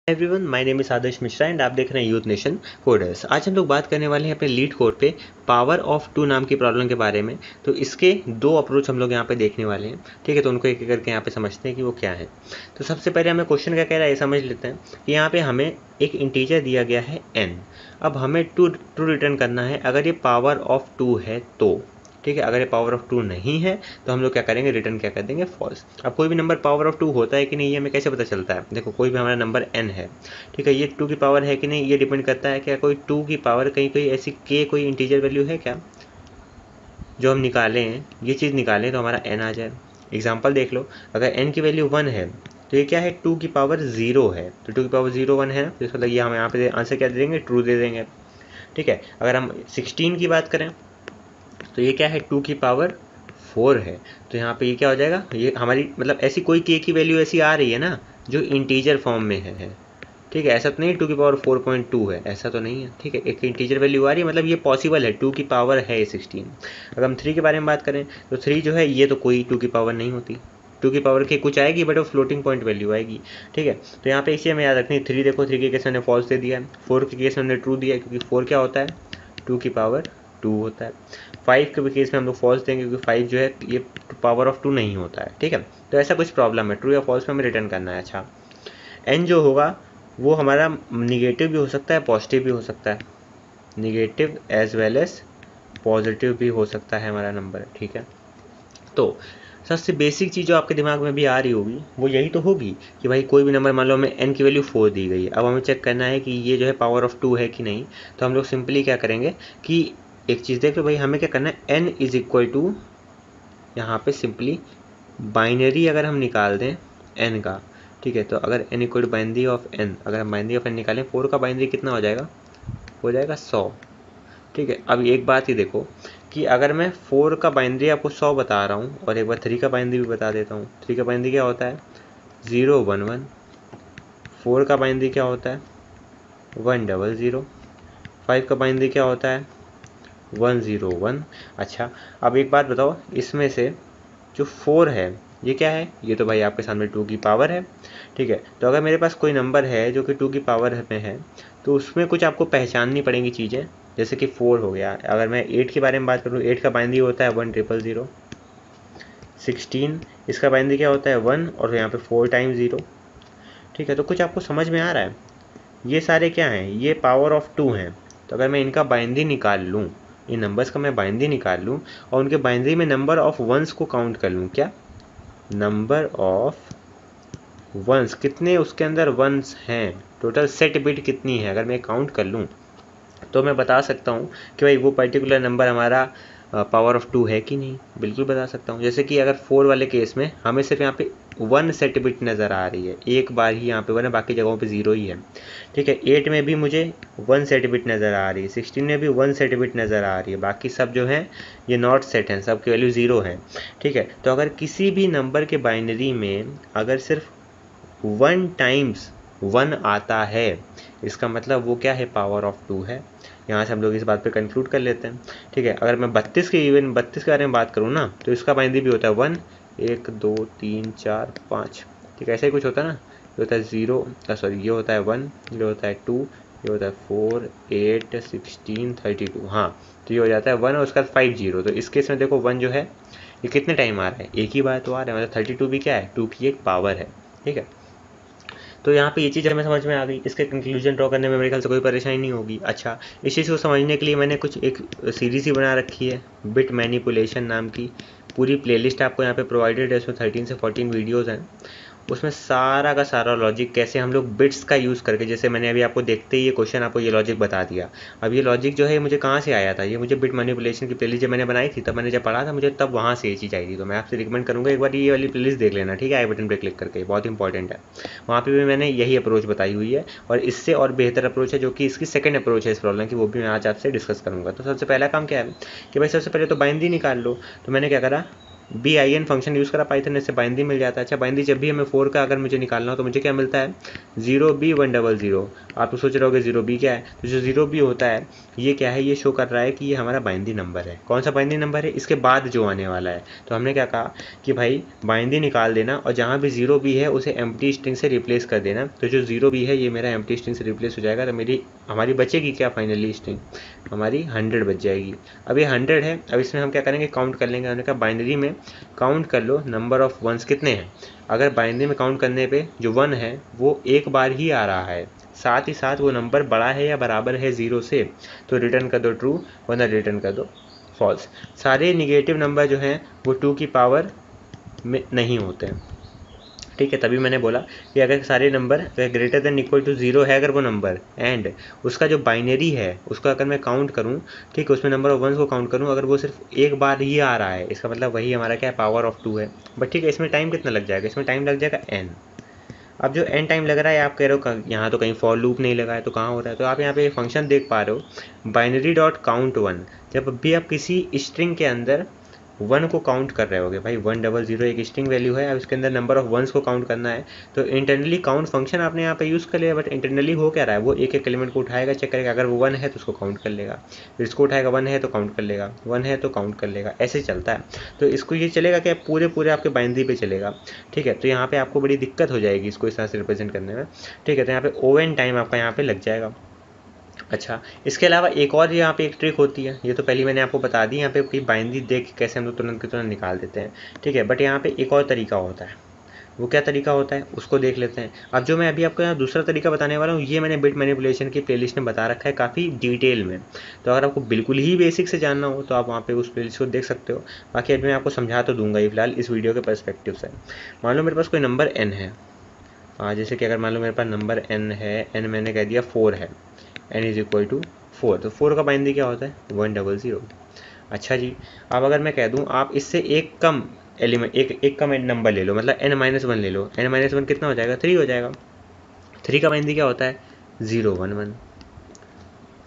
Everyone, my name is Adarsh Mishra and आप देख रहे हैं यूथ नेशन कोडर्स। आज हम लोग बात करने वाले हैं अपने लीड कोड पे पावर ऑफ 2 नाम की प्रॉब्लम के बारे में। तो इसके दो अप्रोच हम लोग यहाँ पे देखने वाले हैं, ठीक है। तो उनको एक एक करके यहाँ पे समझते हैं कि वो क्या है। तो सबसे पहले हमें क्वेश्चन क्या कह रहा है ये समझ लेते हैं कि यहाँ पे हमें एक इंटीजर दिया गया है n। अब हमें टू रिटर्न करना है अगर ये पावर ऑफ 2 है तो, ठीक है। अगर ये पावर ऑफ 2 नहीं है तो हम लोग क्या करेंगे, रिटर्न क्या कर देंगे, फॉल्स। अब कोई भी नंबर पावर ऑफ 2 होता है कि नहीं ये हमें कैसे पता चलता है। देखो कोई भी हमारा नंबर n है, ठीक है, ये 2 की पावर है कि नहीं ये डिपेंड करता है क्या कोई 2 की पावर कहीं कहीं ऐसी k कोई इंटीजर वैल्यू है क्या जो हम निकालें, ये चीज़ निकालें तो हमारा n आ जाए। एग्जाम्पल देख लो, अगर n की वैल्यू 1 है तो ये क्या है, 2 की पावर 0 है। तो 2 की पावर 0 1 है तो इसका मतलब ये हम यहाँ पे आंसर क्या दे देंगे, ट्रू दे देंगे, ठीक है। अगर हम 16 की बात करें तो ये क्या है, 2 की पावर 4 है। तो यहाँ पे ये क्या हो जाएगा, ये हमारी मतलब ऐसी कोई k की वैल्यू ऐसी आ रही है ना जो इंटीजर फॉर्म में है, ठीक है। ऐसा तो नहीं 2 की पावर 4.2 है, ऐसा तो नहीं है, ठीक है। एक इंटीजर वैल्यू आ रही है मतलब ये पॉसिबल है, 2 की पावर है 16। अगर हम 3 के बारे में बात करें तो 3 जो है ये तो कोई 2 की पावर नहीं होती, 2 की पावर के कुछ आएगी बट वो फ्लोटिंग पॉइंट वैल्यू आएगी, ठीक है। तो यहाँ पे इसे हमें याद रखनी है। 3 देखो, 3 के केस में फॉल्स दे दिया है, 4 के केस में ट्रू दिया है क्योंकि 4 क्या होता है, 2 की पावर 2 होता है। 5 के केस में हम लोग फॉल्स देंगे क्योंकि 5 जो है ये पावर ऑफ 2 नहीं होता है, ठीक है। तो ऐसा कुछ प्रॉब्लम है, ट्रू या फॉल्स में हमें रिटर्न करना है। अच्छा, n जो होगा वो हमारा निगेटिव भी हो सकता है, पॉजिटिव भी हो सकता है, negative as well as positive भी हो सकता है हमारा नंबर, ठीक है। तो सबसे बेसिक चीज़ जो आपके दिमाग में भी आ रही होगी वो यही तो होगी कि भाई कोई भी नंबर मान लो हमें n की वैल्यू 4 दी गई है। अब हमें चेक करना है कि ये जो है पावर ऑफ 2 है कि नहीं। तो हम लोग सिंपली क्या करेंगे कि एक चीज़ देख लो भाई, हमें क्या करना है, n इज इक्वल टू यहाँ पे सिंपली बाइनरी अगर हम निकाल दें n का, ठीक है। तो अगर n equal to binary of n, अगर हम बाइनरी ऑफ n निकालें 4 का बाइनरी कितना हो जाएगा, हो जाएगा 100, ठीक है। अब एक बात ही देखो कि अगर मैं 4 का बाइनरी आपको 100 बता रहा हूँ और एक बार 3 का बाइनरी भी बता देता हूँ। 3 का बाइनरी क्या होता है, 011। 4 का बाइनरी क्या होता है, 100। 5 का बाइनरी क्या होता है, 101। अच्छा, अब एक बात बताओ, इसमें से जो 4 है ये क्या है, ये तो भाई आपके सामने 2 की पावर है, ठीक है। तो अगर मेरे पास कोई नंबर है जो कि 2 की पावर में है तो उसमें कुछ आपको पहचाननी पड़ेंगी चीज़ें, जैसे कि 4 हो गया। अगर मैं 8 के बारे में बात करूँ, 8 का बाइनरी होता है 1000। 16 इसका बाइनरी क्या होता है 1 और यहाँ पे 4 टाइम्स 0, ठीक है। तो कुछ आपको समझ में आ रहा है, ये सारे क्या हैं, ये पावर ऑफ 2 हैं। तो अगर मैं इनका बाइनरी निकाल लूँ, इन नंबर्स का मैं बाइनरी निकाल लूँ और उनके बाइनरी में नंबर ऑफ वंस को काउंट कर लूँ, क्या नंबर ऑफ वंस कितने उसके अंदर वंस हैं, टोटल सेट बिट कितनी है, अगर मैं काउंट कर लूँ तो मैं बता सकता हूँ कि भाई वो पर्टिकुलर नंबर हमारा पावर ऑफ 2 है कि नहीं। बिल्कुल बता सकता हूँ। जैसे कि अगर 4 वाले केस में हमें सिर्फ यहाँ पे 1 सेट बिट नज़र आ रही है, एक बार ही यहाँ पे 1 है, बाकी जगहों पे 0 ही है, ठीक है। 8 में भी मुझे 1 सेट बिट नज़र आ रही है, 16 में भी 1 सेट बिट नज़र आ रही है, बाकी सब जो हैं ये नॉट सेट हैं, सब की वैल्यू 0 है, ठीक है। तो अगर किसी भी नंबर के बाइनरी में अगर सिर्फ 1 टाइम्स 1 आता है, इसका मतलब वो क्या है, पावर ऑफ 2 है। यहाँ से हम लोग इस बात पे कंक्लूड कर लेते हैं, ठीक है। अगर मैं 32 के इवन 32 के बारे में बात करूँ ना तो इसका बाइनरी भी होता है 1 1 2 3 4 5, ठीक है। ऐसा ही कुछ होता है ना, ये होता है 0, सॉरी ये होता है 1, ये होता है 2, ये होता है 4 8 16 32, हाँ। तो ये हो जाता है 1 और उसका 5 0। तो इस केस में देखो 1 जो है ये कितने टाइम आ रहा है, एक ही बार तो आ रहा है, मतलब 32 भी क्या है, 2 की एक पावर है, ठीक है। तो यहाँ पे ये चीज़ हमें समझ में आ गई, इसके कंक्लूजन ड्रॉ करने में मेरे ख्याल से कोई परेशानी नहीं होगी। अच्छा, इस चीज़ को समझने के लिए मैंने कुछ एक सीरीज़ ही बना रखी है, बिट मैनिपुलेशन नाम की। पूरी प्लेलिस्ट आपको यहाँ पे प्रोवाइडेड है, उसमें 13 से 14 वीडियोज़ हैं। उसमें सारा का सारा लॉजिक कैसे हम लोग बिट्स का यूज़ करके, जैसे मैंने अभी आपको देखते ही ये क्वेश्चन आपको ये लॉजिक बता दिया। अब ये लॉजिक जो है मुझे कहाँ से आया था, ये मुझे बिट मैनिपुलेशन की प्लेलिस्ट जब मैंने बनाई थी, तब मैंने जब पढ़ा था मुझे तब वहाँ से ये चीज़ आई थी। तो मैं आपसे रिकमेंड करूँगा एक बार ये वाली प्लेलिस्ट देख लेना, ठीक है, आई बटन पर क्लिक करके, बहुत इंपॉर्टेंट है। वहाँ पर भी मैंने यही अप्रोच बताई हुई है और इससे और बेहतर अप्रोच है जो कि इसकी सेकंड अप्रोच है इस प्रॉब्लम की, वो भी मैं आज आपसे डिस्कस करूँगा। तो सबसे पहला काम क्या है कि भाई सबसे पहले तो बाइनरी निकाल लो। तो मैंने क्या करा, bin फंक्शन यूज़ करा पाइथन, इससे बाइनरी मिल जाता है। अच्छा, बाइनरी जब भी हमें 4 का अगर मुझे निकालना हो तो मुझे क्या मिलता है, 0b 100, आप तो सोच रहे होगे जीरो बी क्या है, तो जो जीरो बी होता है ये क्या है, ये शो कर रहा है कि ये हमारा बाइनरी नंबर है। कौन सा बाइनरी नंबर है, इसके बाद जो आने वाला है। तो हमने क्या कहा कि भाई बाइनरी निकाल देना और जहाँ भी जीरो बी है उसे एम्प्टी स्ट्रिंग से रिप्लेस कर देना। तो जो जीरो बी है ये मेरा एम्प्टी स्ट्रिंग से रिप्लेस हो जाएगा, तो हमारी बचेगी क्या फाइनली स्ट्रिंग, हमारी 100 बच जाएगी। अब ये 100 है, अब इसमें हम क्या करेंगे, काउंट कर लेंगे। हमने कहा बाइनरी में काउंट कर लो नंबर ऑफ वंस कितने हैं। अगर बाइनरी में काउंट करने पे जो 1 है वो एक बार ही आ रहा है, साथ ही साथ वो नंबर बड़ा है या बराबर है 0 से, तो रिटर्न कर दो ट्रू, वरना रिटर्न कर दो फॉल्स। सारे निगेटिव नंबर जो हैं वो 2 की पावर में नहीं होते हैं, ठीक है। तभी मैंने बोला कि अगर सारे number greater than equal to 0 है अगर वो नंबर, एंड उसका जो बाइनरी है उसका अगर मैं काउंट करूँ, ठीक है, उसमें नंबर ऑफ वंस को काउंट करूँ, अगर वो सिर्फ एक बार ही आ रहा है, इसका मतलब वही हमारा क्या है, पावर ऑफ 2 है। बट ठीक है, इसमें टाइम कितना लग जाएगा, इसमें टाइम लग जाएगा n। अब जो n टाइम लग रहा है, आप कह रहे हो यहाँ तो कहीं फॉर लूप नहीं लगा है, तो कहाँ हो रहा है, तो आप यहाँ पे फंक्शन देख पा रहे हो बाइनरी डॉट काउंट 1। जब भी आप किसी स्ट्रिंग के अंदर 1 को काउंट कर रहे होगे, भाई 100 एक स्ट्रिंग वैल्यू है, अब इसके अंदर नंबर ऑफ वंस को काउंट करना है, तो इंटरनली काउंट फंक्शन आपने यहाँ पे यूज़ कर लिया। बट इंटरनली हो क्या रहा है, वो एक एक एलिमेंट को उठाएगा, चेक करेगा, अगर वो 1 है तो उसको काउंट कर लेगा, फिर इसको उठाएगा, 1 है तो काउंट कर लेगा, 1 है तो काउंट कर लेगा, ऐसे चलता है। तो इसको ये चलेगा कि पूरे आपके बाइनरी पे चलेगा, ठीक है। तो यहाँ पे आपको बड़ी दिक्कत हो जाएगी इसको इस तरह से रिप्रेजेंट करने में, ठीक है। तो यहाँ पे ओवन टाइम आपका यहाँ पे लग जाएगा। अच्छा, इसके अलावा एक और यहाँ पे एक ट्रिक होती है, ये तो पहले मैंने आपको बता दी, यहाँ पे कि बाइनरी देख कैसे हम लोग तुरंत के तुरंत निकाल देते हैं, ठीक है। बट यहाँ पे एक और तरीका होता है, वो क्या तरीका होता है उसको देख लेते हैं। अब जो मैं अभी आपको यहाँ दूसरा तरीका बताने वाला हूँ, ये मैंने बिट मैनिपुलेशन की प्लेलिस्ट में बता रखा है काफ़ी डिटेल में, तो अगर आपको बिल्कुल ही बेसिक से जानना हो तो आप वहाँ पे उस प्लेलिस्ट को देख सकते हो। बाकी अभी मैं आपको समझा तो दूंगा ही फिलहाल इस वीडियो के पर्सपेक्टिव से। मान लो मेरे पास कोई नंबर n है, जैसे कि अगर मान लो मेरे पास नंबर n है, n मैंने कह दिया 4 है, n इज इक्वल टू 4, तो 4 का बाइनरी क्या होता है, 100। अच्छा जी, अब अगर मैं कह दूं आप इससे एक कम एलिमेंट एक कम नंबर ले लो, मतलब n-1 ले लो, n-1 कितना हो जाएगा, 3 हो जाएगा। 3 का बाइनरी क्या होता है, 011।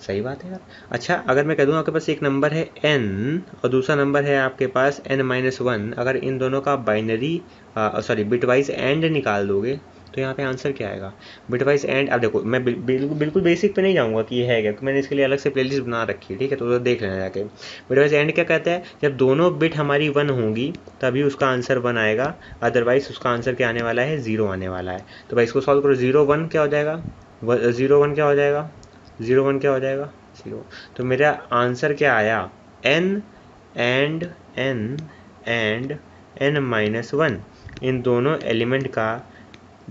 सही बात है यार। अच्छा, अगर मैं कह दूं आपके पास एक नंबर है n और दूसरा नंबर है आपके पास n-1, अगर इन दोनों का बाइनरी बिटवाइज एंड निकाल दोगे तो यहाँ पे आंसर क्या आएगा, बिटवाइज एंड। अब देखो मैं बिल्कुल बेसिक पे नहीं जाऊँगा कि ये है क्या, मैंने इसके लिए अलग से प्लेलिस्ट बना रखी है, ठीक है, तो देख लेना जाके। बिटवाइज एंड क्या कहता है, जब दोनों बिट हमारी 1 होंगी तभी उसका आंसर 1 आएगा, अदरवाइज उसका आंसर क्या आने वाला है, 0 आने वाला है। तो भाई इसको सॉल्व करो, 0-1 क्या हो जाएगा, 0-1 क्या हो जाएगा, 0-1 क्या हो जाएगा, 0। तो मेरा आंसर क्या आया, n एंड n-1, इन दोनों एलिमेंट का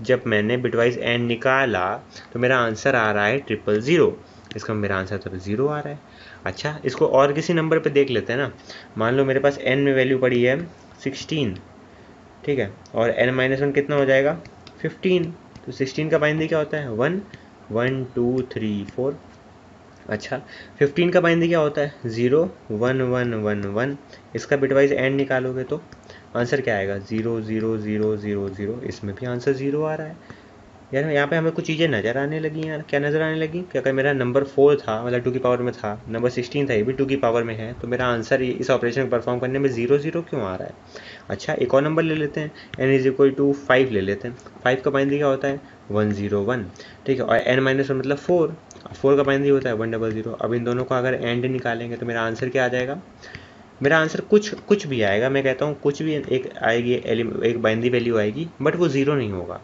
जब मैंने बिटवाइज एंड निकाला तो मेरा आंसर आ रहा है 000। इसका मेरा आंसर तो 0 आ रहा है। अच्छा, इसको और किसी नंबर पे देख लेते हैं ना। मान लो मेरे पास n में वैल्यू पड़ी है 16, ठीक है, और n-1 कितना हो जाएगा, 15। तो 16 का बाइनरी क्या होता है, 1 1 2 3 4। अच्छा, 15 का बाइनरी क्या होता है, 0 1 1 1 1। इसका बिटवाइज एंड निकालोगे तो आंसर क्या आएगा, 0 0 0 0 0। इसमें भी आंसर 0 आ रहा है यार। यहाँ पे हमें कुछ चीज़ें नज़र आने लगी यार। क्या नज़र आने लगी कि अगर मेरा नंबर 4 था, मतलब 2 की पावर में था, नंबर 16 था, ये भी 2 की पावर में है, तो मेरा आंसर इस ऑपरेशन को परफॉर्म करने में 0 0 क्यों आ रहा है। अच्छा, एक और नंबर ले लेते हैं, n इज इक्वल टू 5 ले लेते हैं। 5 का बाइनरी क्या होता है, 101, ठीक है, और n-1 मतलब 4, 4 का बाइनरी होता है 100। अब इन दोनों का अगर एंड निकालेंगे तो मेरा आंसर क्या आ जाएगा, मेरा आंसर कुछ भी आएगा। मैं कहता हूँ कुछ भी एक आएगी, एक बाइनरी वैल्यू आएगी, बट वो 0 नहीं होगा।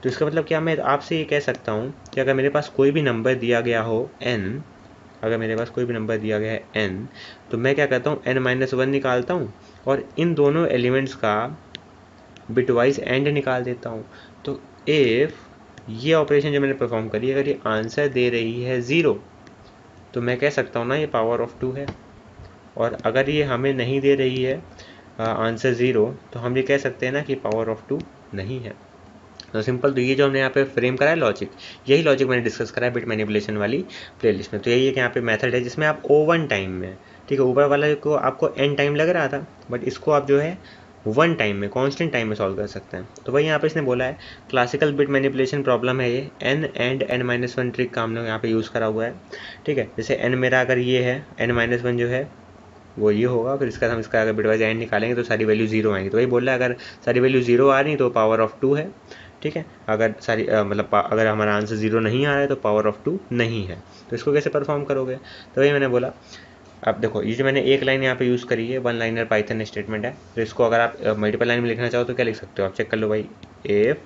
तो इसका मतलब क्या, मैं आपसे ये कह सकता हूँ कि अगर मेरे पास कोई भी नंबर दिया गया हो n, अगर मेरे पास कोई भी नंबर दिया गया है n, तो मैं क्या कहता हूँ, n-1 निकालता हूँ और इन दोनों एलिमेंट्स का बिटवाइज एंड निकाल देता हूँ। तो इफ़ ये ऑपरेशन जो मैंने परफॉर्म करी, अगर ये आंसर दे रही है 0, तो मैं कह सकता हूँ ना ये पावर ऑफ 2 है। और अगर ये हमें नहीं दे रही है आंसर 0, तो हम ये कह सकते हैं ना कि पावर ऑफ 2 नहीं है। तो सिंपल, तो ये जो हमने यहाँ पे फ्रेम करा है लॉजिक, यही लॉजिक मैंने डिस्कस करा है बिट मैनिपुलेशन वाली प्लेलिस्ट में। तो यही है कि यहाँ पे मेथड है जिसमें आप O1 टाइम में, ठीक है, ऊपर वाला को आपको n टाइम लग रहा था, बट इसको आप जो है 1 टाइम में, कांस्टेंट टाइम में सॉल्व कर सकते हैं। तो वही यहाँ पे इसने बोला है क्लासिकल बिट मैनिपुलेशन प्रॉब्लम है ये, n एंड n-1 ट्रिक का हमने यहाँ पे यूज़ करा हुआ है, ठीक है। जैसे n मेरा अगर ये है, n-1 जो है वो ये होगा, फिर इसका हम इसका अगर बिटवाइज एंड निकालेंगे तो सारी वैल्यू 0 आएंगी। तो वही बोल रहा है अगर सारी वैल्यू 0 आ रही तो पावर ऑफ 2 है, ठीक है। अगर सारी मतलब अगर हमारा आंसर 0 नहीं आ रहा है तो पावर ऑफ 2 नहीं है। तो इसको कैसे परफॉर्म करोगे? तो वही मैंने बोला। अब देखो ये जो मैंने एक लाइन यहाँ पे यूज़ करी है, वन लाइनर पाइथन स्टेटमेंट है, तो इसको अगर आप मल्टीपल लाइन में लिखना चाहो तो क्या लिख सकते हो आप, चेक कर लो भाई। If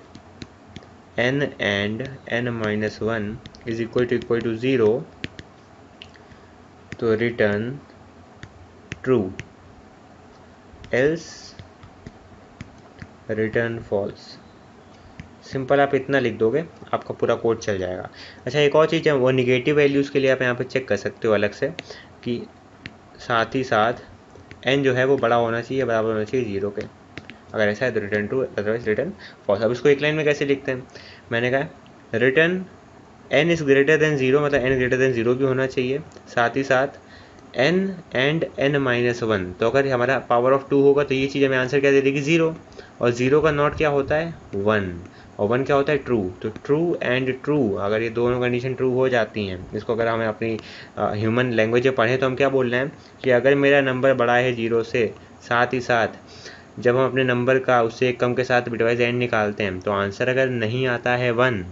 n and n-1 is equal to 0 तो return true, else return false. Simple आप इतना लिख दोगे आपका पूरा कोड चल जाएगा। अच्छा एक और चीज़ है, वो निगेटिव वैल्यूज़ के लिए आप यहाँ पे चेक कर सकते हो अलग से कि साथ ही साथ n जो है वो बड़ा होना चाहिए, बराबर होना चाहिए 0 के। अगर ऐसा है तो return true, otherwise return false. अब इसको एक लाइन में कैसे लिखते हैं? मैंने कहा return n is greater than 0, मतलब n ग्रेटर देन 0 भी होना चाहिए, साथ ही साथ n एंड n-1। तो अगर हमारा पावर ऑफ 2 होगा तो ये चीज़ हमें आंसर क्या दे देगी? 0। और 0 का नॉट क्या होता है? 1। और 1 क्या होता है? ट्रू। तो ट्रू एंड ट्रू, अगर ये दोनों कंडीशन ट्रू हो जाती हैं, इसको अगर हमें अपनी ह्यूमन लैंग्वेज में पढ़ें तो हम क्या बोल रहे हैं कि अगर मेरा नंबर बड़ा है 0 से, साथ ही साथ जब हम अपने नंबर का उससे एक कम के साथ बिटवाइज एंड निकालते हैं तो आंसर अगर नहीं आता है 1,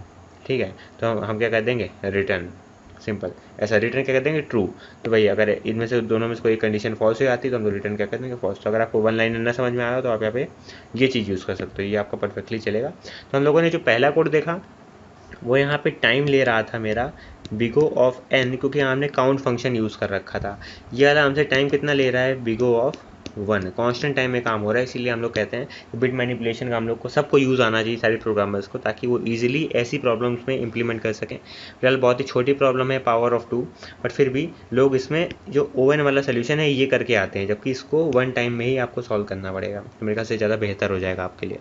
ठीक है, तो हम क्या कर देंगे? रिटर्न। सिंपल ऐसा, रिटर्न क्या कर देंगे? ट्रू। तो भाई अगर इनमें से दोनों में से कोई कंडीशन फॉल्स हो जाती है तो हम रिटर्न क्या कर देंगे? फॉल्स। तो अगर आपको वन लाइन ना समझ में आ रहा हो तो आप यहाँ पे ये चीज़ यूज़ कर सकते हो, ये आपका परफेक्टली चलेगा। तो हम लोगों ने जो पहला कोड देखा वो यहाँ पे टाइम ले रहा था मेरा बिगो ऑफ n, क्योंकि हमने काउंट फंक्शन यूज़ कर रखा था। ये वाला हमसे टाइम कितना ले रहा है? बिगो ऑफ 1। कांस्टेंट टाइम में काम हो रहा है, इसीलिए हम लोग कहते हैं कि बिट मैनिपुलेशन का हम लोग को सबको यूज़ आना चाहिए, सारे प्रोग्रामर्स को, ताकि वो इजीली ऐसी प्रॉब्लम्स में इंप्लीमेंट कर सकें। फिलहाल बहुत ही छोटी प्रॉब्लम है पावर ऑफ 2, बट फिर भी लोग इसमें जो ओवन वाला सोल्यूशन है ये करके आते हैं, जबकि इसको वन टाइम में ही आपको सॉल्व करना पड़ेगा। तो मेरे ख्याल से ज़्यादा बेहतर हो जाएगा आपके लिए।